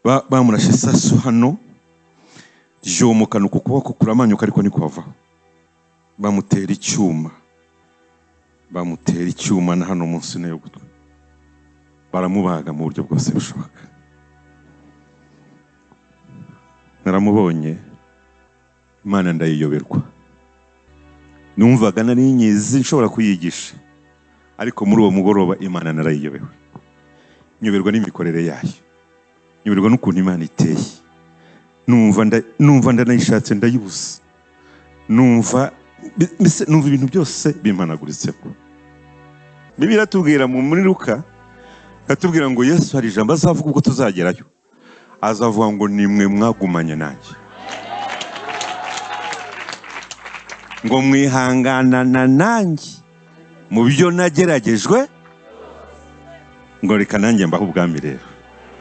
bamurashe isasu hano ryomokana ukuboko kuramanyuka ariko ni kwava. Bamutera icyuma na hano munsi ne yo gutwe. Baramubaga mu buryo bwose bushoboka. Naramubonye, Imana ndayiyoberwa. Numvaga nari nyizi nshobora kuyigisha, ariko muri uwo mugoroba Imana narayiyobewe. Nyoberwa n'imikorere yayo, nyoberwa n'ukuntu Imana iteye. Numva ndanayishatse ndayibuza. Numva ibintu byose bimpanaguritseho. Bibiliya iratubwira muri Luka, atubwira ngo Yesu hari ijambo azavuga ubwo tuzagerayo. Azavuga ngo nimwe mwagumanye nanjye, ngo mwihanganana nanjye mu byo nageragejwe, ngo reka nanjye mbaho ubwami rero.